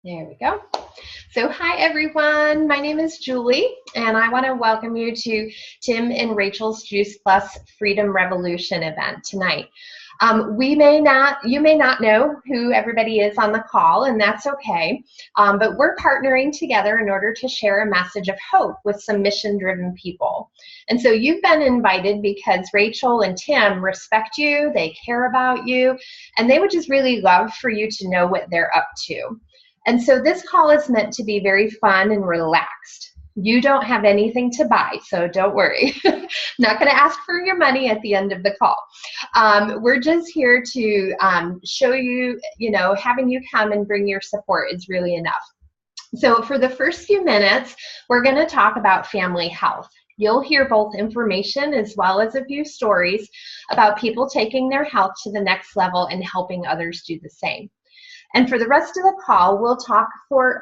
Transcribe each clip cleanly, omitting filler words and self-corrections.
There we go. So hi everyone, my name is Julie and I want to welcome you to Tim and Rachel's Juice Plus Freedom Revolution event tonight. You may not know who everybody is on the call, and that's okay, but we're partnering together in order to share a message of hope with some mission-driven people. And so you've been invited because Rachel and Tim respect you, they care about you, and they would just really love for you to know what they're up to. And so this call is meant to be very fun and relaxed. You don't have anything to buy, so don't worry. Not going to ask for your money at the end of the call. We're just here to show you, having you come and bring your support is really enough. So for the first few minutes, we're going to talk about family health. You'll hear both information as well as a few stories about people taking their health to the next level and helping others do the same. And for the rest of the call, we'll talk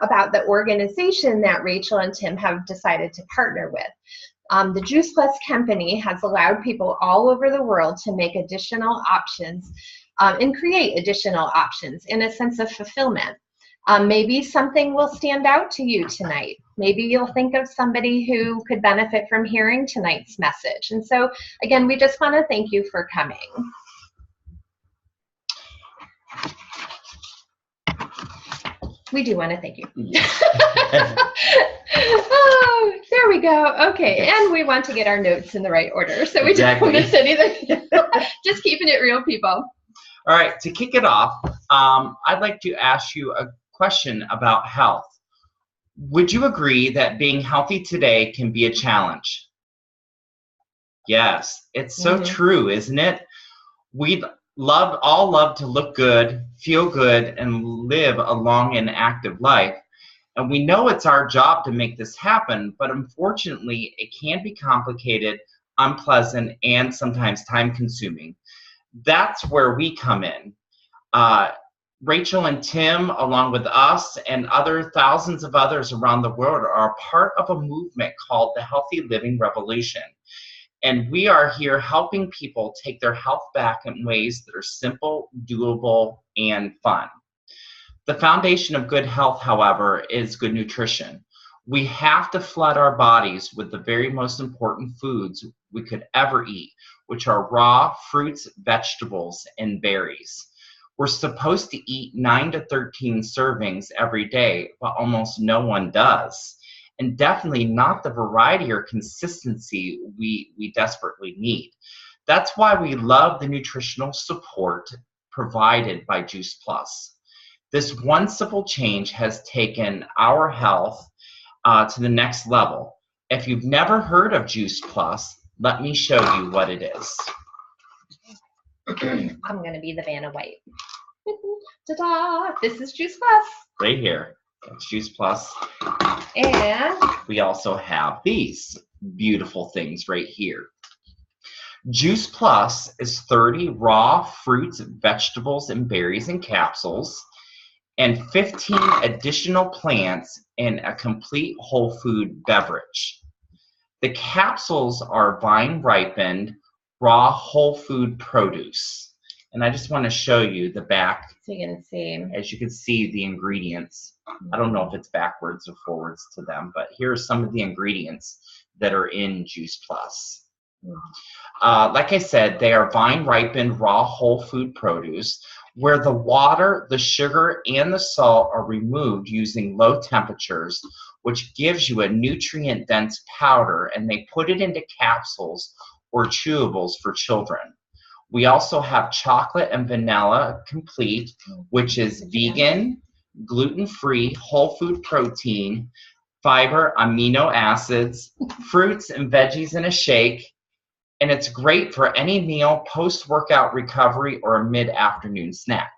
about the organization that Rachel and Tim have decided to partner with. The Juice Plus company has allowed people all over the world to make additional options and create additional options in a sense of fulfillment. Maybe something will stand out to you tonight. Maybe you'll think of somebody who could benefit from hearing tonight's message. And so, again, we just want to thank you for coming. We do want to thank you. Oh, there we go. Okay, and we want to get our notes in the right order so we don't miss anything. Just keeping it real, people. All right, to kick it off, I'd like to ask you a question about health. Would you agree that being healthy today can be a challenge? Yes, it's so true, isn't it? We all love to look good, feel good, and live a long and active life. And we know it's our job to make this happen, but unfortunately, it can be complicated, unpleasant, and sometimes time-consuming. That's where we come in. Rachel and Tim, along with us and thousands of others around the world, are part of a movement called the Healthy Living Revolution. And we are here helping people take their health back in ways that are simple, doable, and fun. The foundation of good health, however, is good nutrition. We have to flood our bodies with the very most important foods we could ever eat, which are raw fruits, vegetables, and berries. We're supposed to eat 9 to 13 servings every day, but almost no one does. And definitely not the variety or consistency we desperately need. That's why we love the nutritional support provided by Juice Plus. This one simple change has taken our health to the next level. If you've never heard of Juice Plus, let me show you what it is. I'm going to be the Vanna White. Ta-da! This is Juice Plus. Right here. That's Juice Plus. And we also have these beautiful things right here. Juice Plus is 30 raw fruits, vegetables, and berries in capsules, and 15 additional plants in a complete whole food beverage. The capsules are vine-ripened, raw whole food produce. And I just want to show you the back. So you can see. As you can see, the ingredients. I don't know if it's backwards or forwards to them, but here are some of the ingredients that are in Juice Plus. Like I said, they are vine-ripened, raw whole food produce, where the water, the sugar, and the salt are removed using low temperatures, which gives you a nutrient-dense powder, and they put it into capsules or chewables for children. We also have chocolate and vanilla complete, which is vegan, gluten-free, whole food protein, fiber, amino acids, fruits and veggies in a shake, and it's great for any meal, post-workout recovery, or a mid-afternoon snack.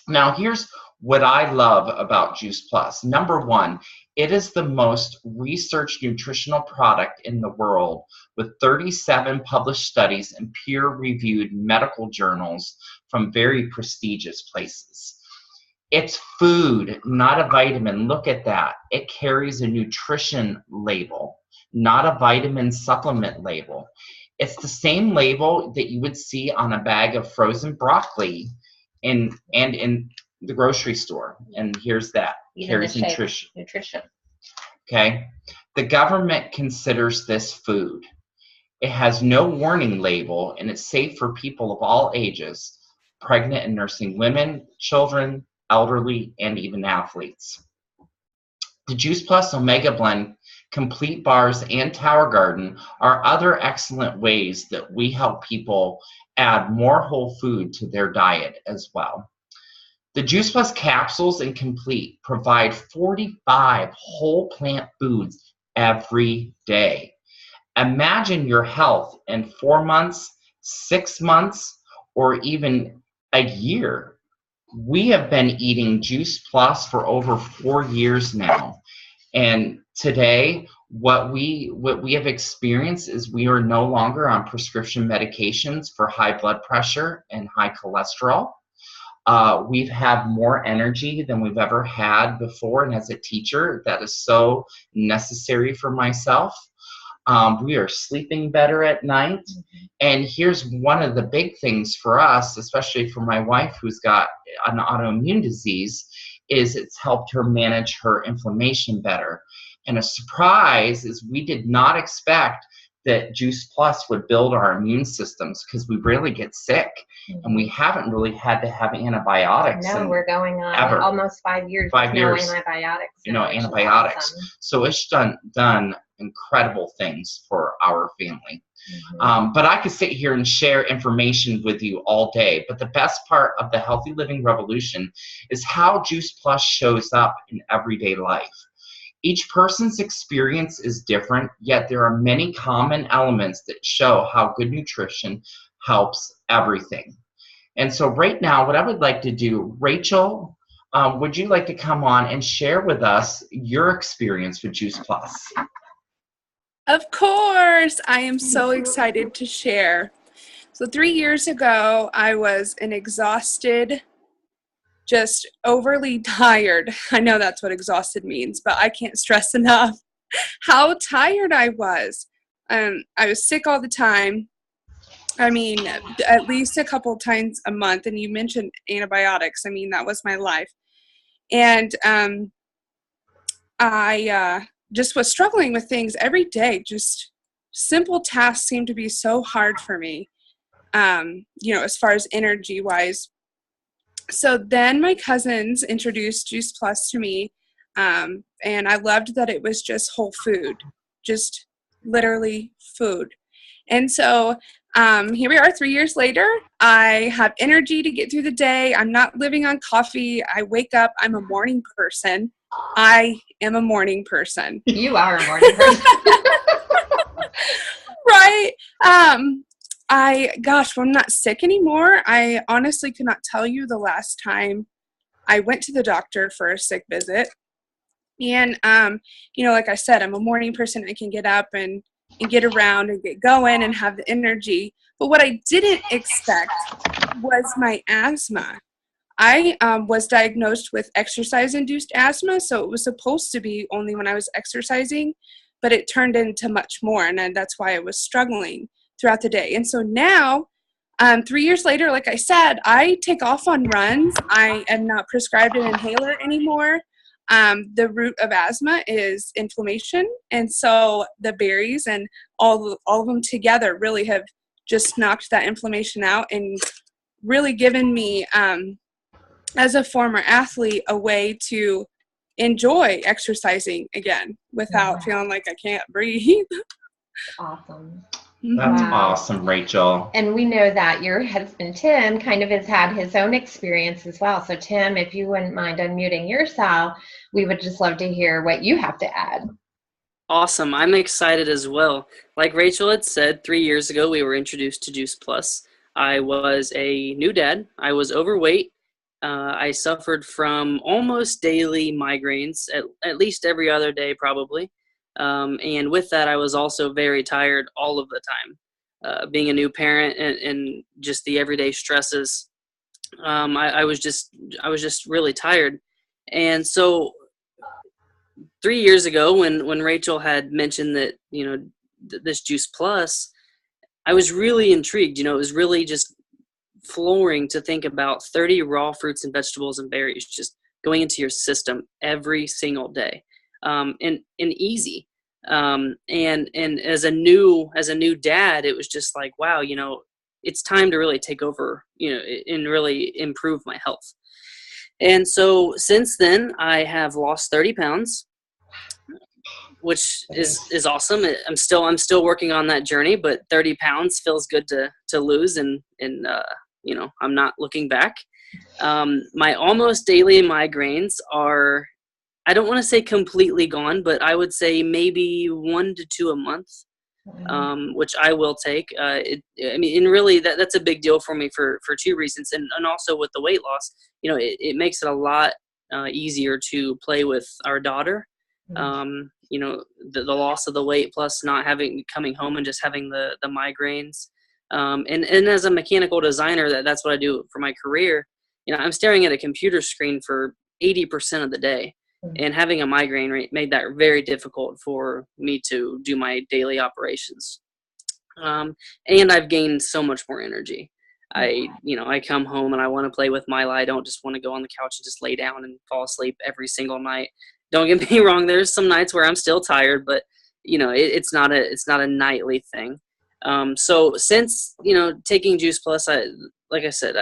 Now, here's what I love about Juice Plus. Number one, it is the most researched nutritional product in the world, with 37 published studies and peer-reviewed medical journals from very prestigious places. It's food, not a vitamin. Look at that. It carries a nutrition label, not a vitamin supplement label. It's the same label that you would see on a bag of frozen broccoli and in the grocery store, and here's that. Even Carries the shake, nutrition. nutrition. Okay. The government considers this food. It has no warning label, and it's safe for people of all ages, pregnant and nursing women, children, elderly, and even athletes. The Juice Plus Omega Blend, Complete Bars, and Tower Garden are other excellent ways that we help people add more whole food to their diet as well. The Juice Plus capsules and Complete provide 45 whole plant foods every day. Imagine your health in 4 months, 6 months, or even a year. We have been eating Juice Plus for over 4 years now. And today, what we have experienced is we are no longer on prescription medications for high blood pressure and high cholesterol. We've had more energy than we've ever had before, and as a teacher, that is so necessary for myself. We are sleeping better at night. And here's one of the big things for us, especially for my wife who's got an autoimmune disease, is it's helped her manage her inflammation better. And a surprise is we did not expect that Juice Plus would build our immune systems, because we rarely get sick, and we haven't really had to have antibiotics. No, we're going on ever. Almost 5 years. 5 years. No antibiotics. Antibiotics. Awesome. So it's done incredible things for our family. Mm-hmm. But I could sit here and share information with you all day. But the best part of the Healthy Living Revolution is how Juice Plus shows up in everyday life. Each person's experience is different, yet there are many common elements that show how good nutrition helps everything. And so right now, what I would like to do, Rachel, would you like to come on and share with us your experience with Juice Plus? Of course, I am so excited to share. So 3 years ago, I was an exhausted, just overly tired. I know that's what exhausted means, but I can't stress enough how tired I was. I was sick all the time. I mean, at least a couple times a month. And you mentioned antibiotics. I mean, that was my life. And I just was struggling with things every day. Just simple tasks seemed to be so hard for me, as far as energy-wise. So then my cousins introduced Juice Plus to me, and I loved that it was just whole food, just literally food. And so here we are 3 years later. I have energy to get through the day. I'm not living on coffee. I wake up. I'm a morning person. I am a morning person. You are a morning person. Right. I'm not sick anymore. I honestly could not tell you the last time I went to the doctor for a sick visit. And, like I said, I'm a morning person. I can get up and get around and get going and have the energy. But what I didn't expect was my asthma. I was diagnosed with exercise-induced asthma, so it was supposed to be only when I was exercising, but it turned into much more, and that's why I was struggling throughout the day. And so now, 3 years later, like I said, I take off on runs. I am not prescribed an inhaler anymore. The root of asthma is inflammation, and so the berries and all of them together really have just knocked that inflammation out and really given me, as a former athlete, a way to enjoy exercising again without feeling like I can't breathe. Awesome. That's Wow. awesome, Rachel. And we know that your husband, Tim, kind of has had his own experience as well. So, Tim, if you wouldn't mind unmuting yourself, we would just love to hear what you have to add. Awesome. I'm excited as well. Like Rachel had said, 3 years ago, we were introduced to Juice Plus. I was a new dad. I was overweight. I suffered from almost daily migraines, at least every other day probably. And with that, I was also very tired all of the time. Being a new parent and just the everyday stresses, I was just really tired. And so 3 years ago, when Rachel had mentioned that, this Juice Plus, I was really intrigued. It was really just flooring to think about 30 raw fruits and vegetables and berries just going into your system every single day, and easy. And as a new dad, it was just like, wow, it's time to really take over, and really improve my health. And so since then, I have lost 30 pounds, which is awesome. I'm still working on that journey, but 30 pounds feels good to lose, and I'm not looking back. My almost daily migraines are, I don't want to say completely gone, but I would say maybe 1 to 2 a month, which I will take. And really that's a big deal for me for 2 reasons. And also with the weight loss, it makes it a lot easier to play with our daughter. The loss of the weight plus not coming home and just having the migraines. And as a mechanical designer, that's what I do for my career. I'm staring at a computer screen for 80% of the day. And having a migraine made that very difficult for me to do my daily operations. And I've gained so much more energy. I come home and I want to play with Mila. I don't just want to go on the couch and just lay down and fall asleep every single night. Don't get me wrong. There's some nights where I'm still tired, but it's not a nightly thing. So since taking Juice Plus, like I said,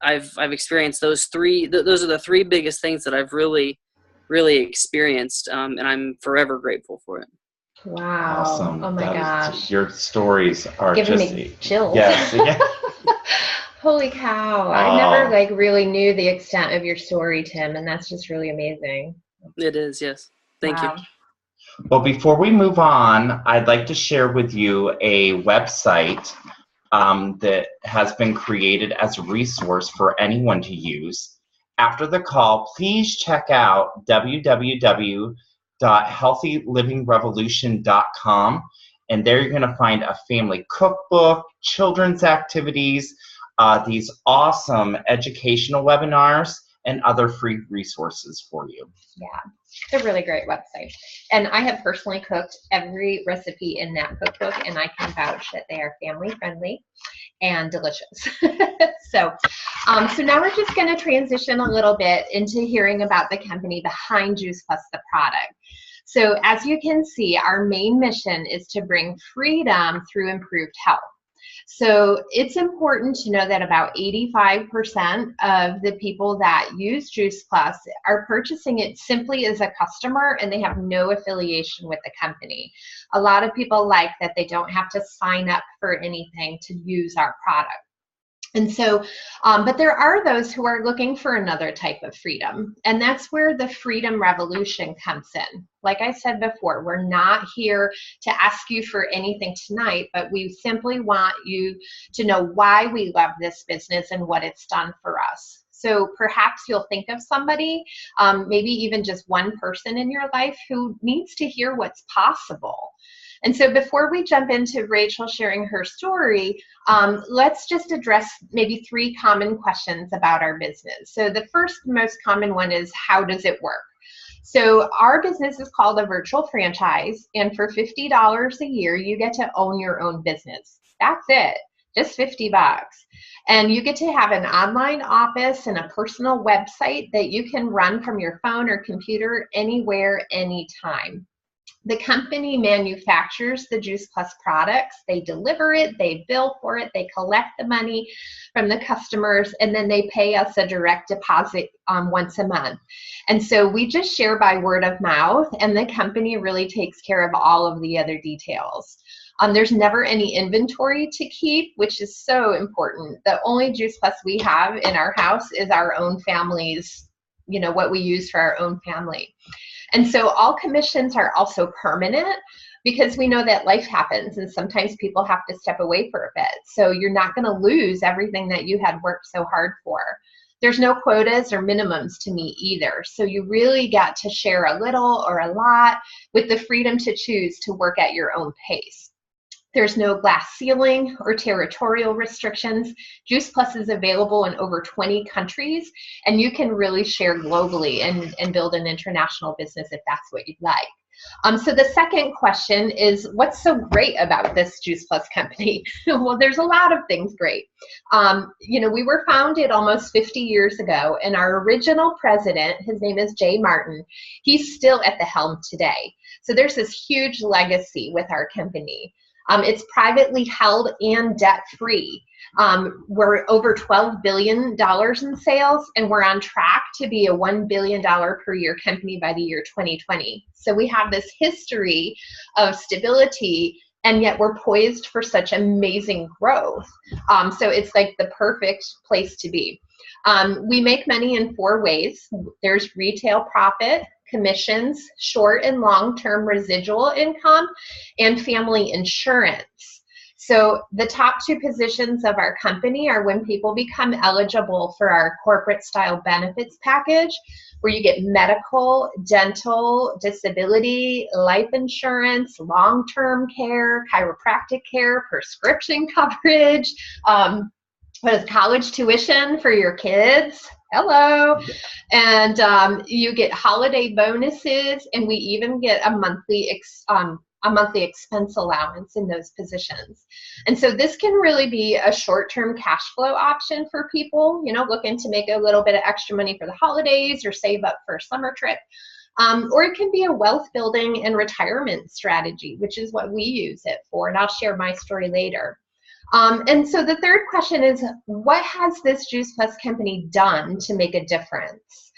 I've experienced those three. Those are the 3 biggest things that I've really, really experienced, and I'm forever grateful for it. Wow! Awesome. Oh my gosh! Your stories are giving just me chills. Yes. Yeah. Holy cow! I never really knew the extent of your story, Tim, and that's just really amazing. It is, yes. Thank you. Well, before we move on, I'd like to share with you a website that has been created as a resource for anyone to use. After the call, please check out www.healthylivingrevolution.com, and there you're going to find a family cookbook, children's activities, these awesome educational webinars, and other free resources for you. Yeah, it's a really great website. And I have personally cooked every recipe in that cookbook, and I can vouch that they are family friendly and delicious. So now we're just going to transition a little bit into hearing about the company behind Juice Plus, the product. So as you can see, our main mission is to bring freedom through improved health. So it's important to know that about 85% of the people that use Juice Plus are purchasing it simply as a customer, and they have no affiliation with the company. A lot of people like that they don't have to sign up for anything to use our product. And so, but there are those who are looking for another type of freedom, and that's where the freedom revolution comes in. Like I said before, we're not here to ask you for anything tonight, but we simply want you to know why we love this business and what it's done for us. So perhaps you'll think of somebody, maybe even just one person in your life who needs to hear what's possible. And so before we jump into Rachel sharing her story, let's just address maybe 3 common questions about our business. So the first most common one is, how does it work? So our business is called a virtual franchise, and for $50 a year, you get to own your own business. That's it, just $50. And you get to have an online office and a personal website that you can run from your phone or computer anywhere, anytime. The company manufactures the Juice Plus products. They deliver it, they bill for it, they collect the money from the customers, and then they pay us a direct deposit once a month. And so we just share by word of mouth, and the company really takes care of all of the other details. There's never any inventory to keep, which is so important. The only Juice Plus we have in our house is our own family's, what we use for our own family. And so all commissions are also permanent, because we know that life happens and sometimes people have to step away for a bit. So you're not going to lose everything that you had worked so hard for. There's no quotas or minimums to meet either. So you really get to share a little or a lot with the freedom to choose to work at your own pace. There's no glass ceiling or territorial restrictions. Juice Plus is available in over 20 countries, and you can really share globally and build an international business if that's what you'd like. So the second question is, what's so great about this Juice Plus company? Well, there's a lot of things great. We were founded almost 50 years ago, and our original president, his name is Jay Martin, he's still at the helm today. So there's this huge legacy with our company. It's privately held and debt-free. We're over $12 billion in sales, and we're on track to be a $1 billion per year company by the year 2020. So we have this history of stability, and yet we're poised for such amazing growth. So it's like the perfect place to be. We make money in 4 ways. There's retail profit, commissions, short and long-term residual income, and family insurance. So the top 2 positions of our company are when people become eligible for our corporate style benefits package, where you get medical, dental, disability, life insurance, long-term care, chiropractic care, prescription coverage, college tuition for your kids. Hello. And you get holiday bonuses, and we even get a monthly expense allowance in those positions. And so this can really be a short-term cash flow option for people, looking to make a little bit of extra money for the holidays or save up for a summer trip. Or it can be a wealth building and retirement strategy, which is what we use it for. And I'll share my story later. And so the third question is, what has this Juice Plus company done to make a difference?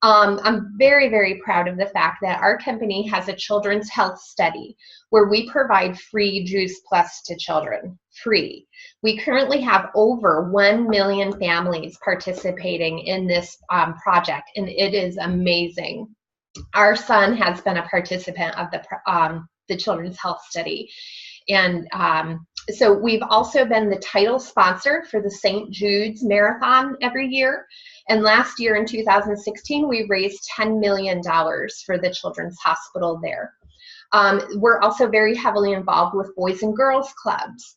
I'm very, very proud of the fact that our company has a children's health study where we provide free Juice Plus to children, free. We currently have over 1 million families participating in this project, and it is amazing. Our son has been a participant of the children's health study. And so we've also been the title sponsor for the St. Jude's Marathon every year. And last year in 2016, we raised $10 million for the Children's Hospital there. We're also very heavily involved with Boys and Girls Clubs.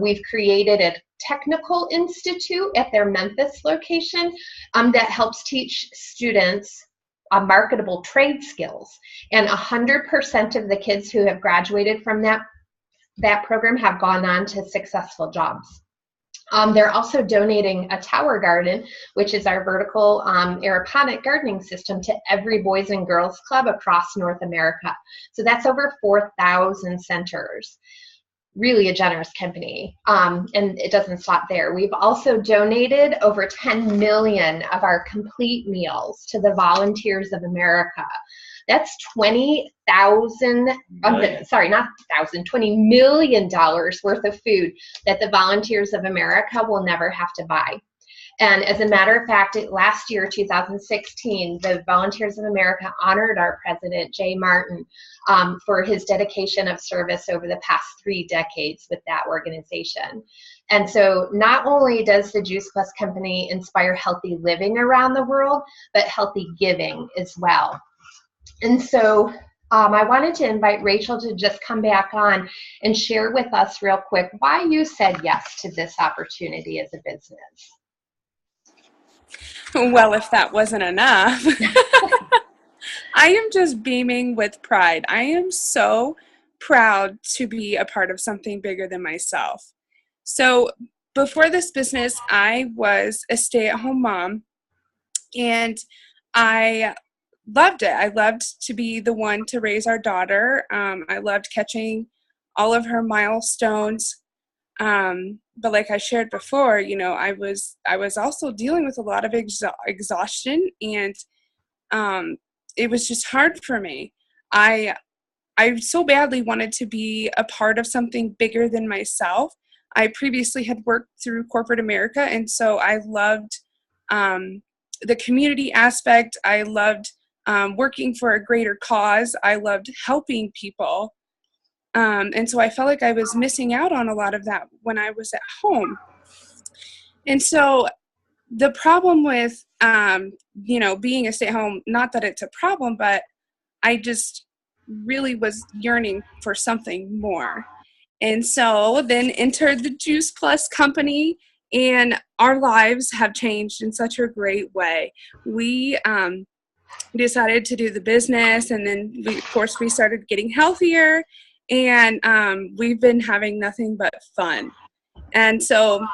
We've created a technical institute at their Memphis location that helps teach students marketable trade skills. And 100% of the kids who have graduated from that program have gone on to successful jobs. They're also donating a tower garden, which is our vertical aeroponic gardening system, to every Boys and Girls Club across North America. So that's over 4,000 centers. Really a generous company. And it doesn't stop there. We've also donated over 10 million of our complete meals to the Volunteers of America. That's $20 million worth of food that the Volunteers of America will never have to buy. And as a matter of fact, last year, 2016, the Volunteers of America honored our president, Jay Martin, for his dedication of service over the past 3 decades with that organization. And so not only does the Juice Plus company inspire healthy living around the world, but healthy giving as well. And so I wanted to invite Rachel to just come back on and share with us real quick why you said yes to this opportunity as a business. Well, if that wasn't enough, I am just beaming with pride. I am so proud to be a part of something bigger than myself. So before this business, I was a stay-at-home mom, and I loved it. I loved to be the one to raise our daughter. I loved catching all of her milestones. But like I shared before, I was also dealing with a lot of exhaustion, and it was just hard for me. I so badly wanted to be a part of something bigger than myself. I previously had worked through corporate America, and so I loved the community aspect. I loved working for a greater cause. I loved helping people. And so I felt like I was missing out on a lot of that when I was at home. And so the problem with, being a stay-at-home, not that it's a problem, but I just really was yearning for something more. And so then entered the Juice Plus company, and our lives have changed in such a great way. We we decided to do the business, and then of course we started getting healthier, and we've been having nothing but fun. And so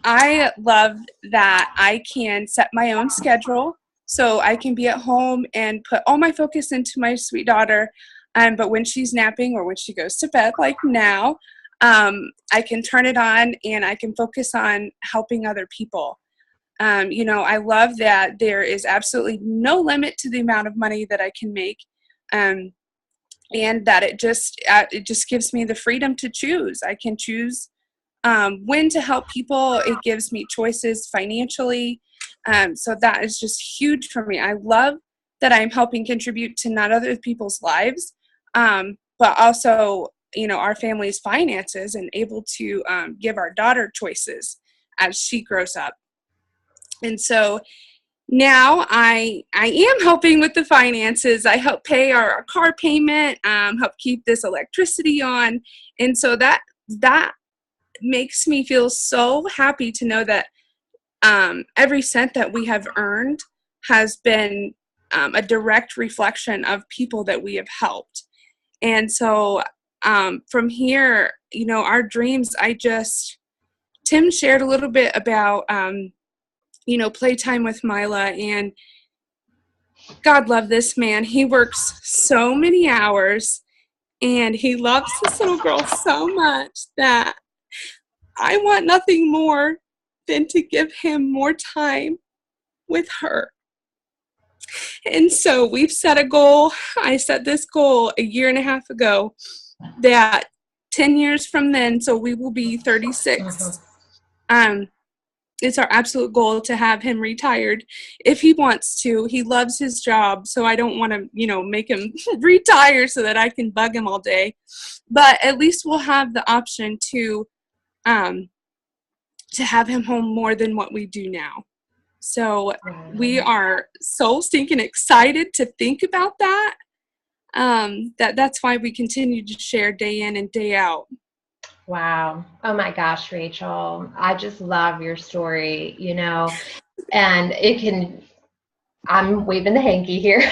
I love that I can set my own schedule, so I can be at home and put all my focus into my sweet daughter. But when she's napping or when she goes to bed, like now, I can turn it on and I can focus on helping other people. I love that there is absolutely no limit to the amount of money that I can make, and that it just gives me the freedom to choose. I can choose when to help people. It gives me choices financially. So that is just huge for me. I love that I'm helping contribute to not other people's lives, but also, our family's finances, and able to give our daughter choices as she grows up. And so now I am helping with the finances. I help pay our car payment, help keep this electricity on. And so that makes me feel so happy to know that every cent that we have earned has been a direct reflection of people that we have helped. And so from here, our dreams, Tim shared a little bit about, playtime with Mila, and God love this man. He works so many hours, and he loves this little girl so much that I want nothing more than to give him more time with her. And so we've set a goal. I set this goal a year and a half ago, that 10 years from then, so we will be 36. It's our absolute goal to have him retired if he wants to. He loves his job, so I don't want to, make him retire so that I can bug him all day. But at least we'll have the option to have him home more than what we do now. So we are so stinking excited to think about that. That's why we continue to share day in and day out. Wow. Oh my gosh, Rachel. I just love your story, and I'm waving the hanky here.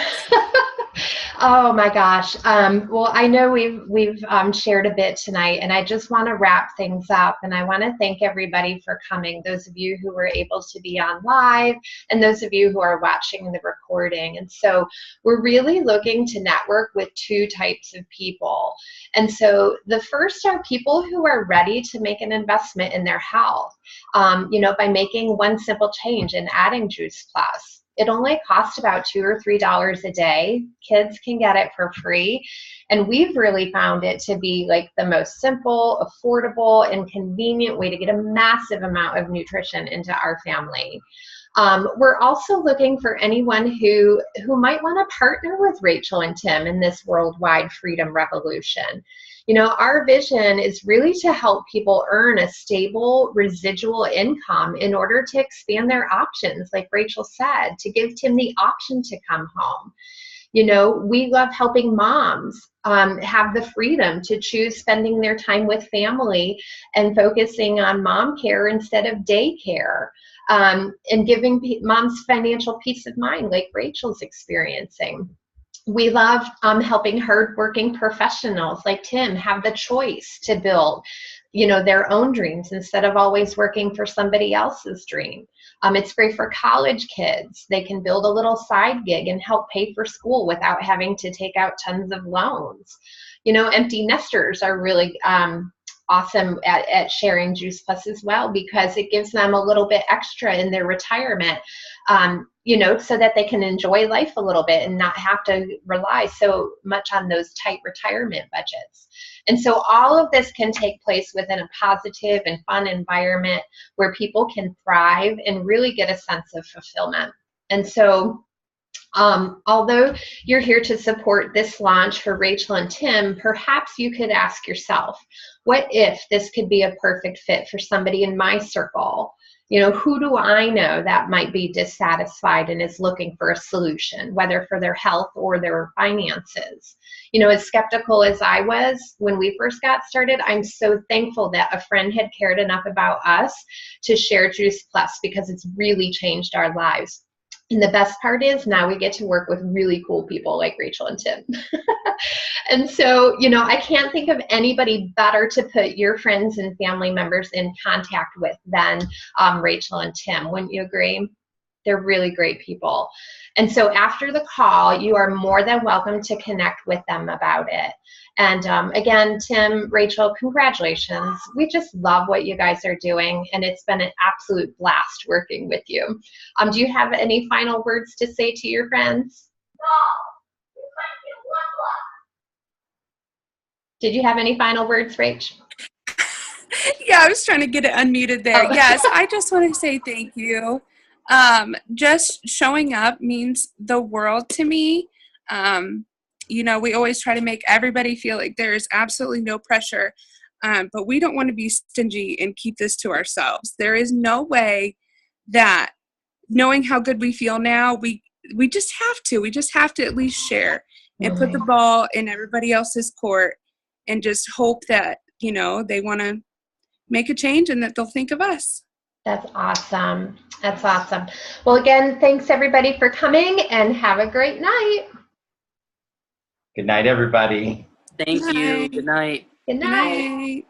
Oh my gosh. Well, I know we've shared a bit tonight, and I just want to wrap things up. And I want to thank everybody for coming. Those of you who were able to be on live, and those of you who are watching the recording. And so we're really looking to network with two types of people. And so the first are people who are ready to make an investment in their health, by making one simple change and adding Juice Plus. It only costs about $2 or $3 a day. Kids can get it for free. And we've really found it to be like the most simple, affordable, and convenient way to get a massive amount of nutrition into our family. We're also looking for anyone who might want to partner with Rachel and Tim in this worldwide freedom revolution. Our vision is really to help people earn a stable residual income in order to expand their options, like Rachel said, to give Tim the option to come home. We love helping moms have the freedom to choose spending their time with family and focusing on mom care instead of daycare, and giving moms financial peace of mind like Rachel's experiencing. We love helping hardworking professionals like Tim have the choice to build, their own dreams instead of always working for somebody else's dream. It's great for college kids. They can build a little side gig and help pay for school without having to take out tons of loans. Empty nesters are really awesome at sharing Juice Plus as well, because it gives them a little bit extra in their retirement, so that they can enjoy life a little bit and not have to rely so much on those tight retirement budgets. And so all of this can take place within a positive and fun environment where people can thrive and really get a sense of fulfillment. And so although you're here to support this launch for Rachel and Tim, perhaps you could ask yourself, what if this could be a perfect fit for somebody in my circle? Who do I know that might be dissatisfied and is looking for a solution, whether for their health or their finances? As skeptical as I was when we first got started, I'm so thankful that a friend had cared enough about us to share Juice Plus, because it's really changed our lives. And the best part is now we get to work with really cool people like Rachel and Tim. And so, you know, I can't think of anybody better to put your friends and family members in contact with than Rachel and Tim. Wouldn't you agree? They're really great people. And so after the call, you are more than welcome to connect with them about it. And again, Tim, Rachel, congratulations. We just love what you guys are doing, and it's been an absolute blast working with you. Do you have any final words to say to your friends? Did you have any final words, Rach? Yeah, I was trying to get it unmuted there. Oh. Yes, I just want to say thank you. Just showing up means the world to me. You know, we always try to make everybody feel like there is absolutely no pressure, but we don't want to be stingy and keep this to ourselves. There is no way that knowing how good we feel now, we just have to. We just have to at least share and put the ball in everybody else's court and just hope that, you know, they want to make a change and that they'll think of us. That's awesome. That's awesome. Well, again, thanks everybody for coming, and have a great night. Good night, everybody. Thank you. Good night. Good night. Good night.